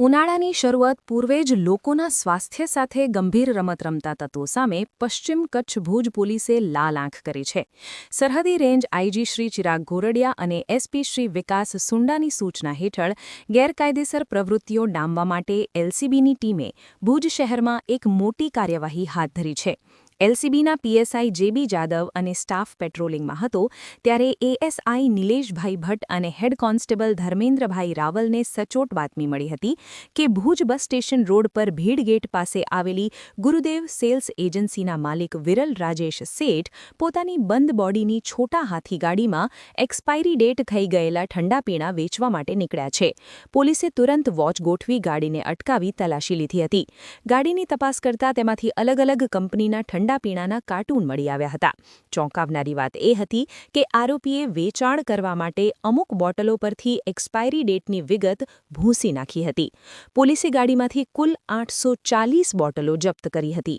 ઉનાળાની શરૂઆત પૂર્વે જ લોકોના સ્વાસ્થ્ય સાથે ગંભીર રમત રમતા તત્વો સામે પશ્ચિમ કચ્છ ભુજ પોલીસે લાલ આંખ કરી છે. સરહદી રેન્જ આઈજી શ્રી ચિરાગ ગોરડિયા અને એસપી શ્રી વિકાસ સુંડાની સૂચના હેઠળ ગેરકાયદેસર પ્રવૃત્તિઓ ડામવા માટે એલસીબીની ટીમે ભુજ શહેરમાં એક મોટી કાર્યવાહી હાથ ધરી છે. એલસીબીના પીએસઆઈ જેબી જાદવ અને સ્ટાફ પેટ્રોલિંગમાં હતો ત્યારે એએસઆઈ નિલેશભાઈ ભટ્ટ અને હેડ કોન્સ્ટેબલ ધર્મેન્દ્રભાઈ રાવલને સચોટ બાતમી મળી હતી કે ભુજ બસ સ્ટેશન રોડ પર ભીડ ગેટ પાસે આવેલી ગુરુદેવ સેલ્સ એજન્સીના માલિક વિરલ રાજેશ શેઠ પોતાની બંધ બોડીની છોટા હાથી ગાડીમાં એક્સપાયરી ડેટ થઈ ગયેલા ઠંડા પીણા વેચવા માટે નીકળ્યા છે. પોલીસે તુરંત વોચ ગોઠવી ગાડીને અટકાવી તલાશી લીધી હતી. ગાડીની તપાસ કરતા તેમાંથી અલગ અલગ કંપનીના ઠંડા પીણાના કાર્ટૂન મળી આવ્યા હતા. ચોંકાવનારી વાત એ હતી કે આરોપીએ વેચાણ કરવા માટે અમુક બોટલો પરથી એક્સપાયરી ડેટની વિગત ભૂંસી નાખી હતી. પોલીસે ગાડીમાંથી કુલ 840 બોટલો જપ્ત કરી હતી.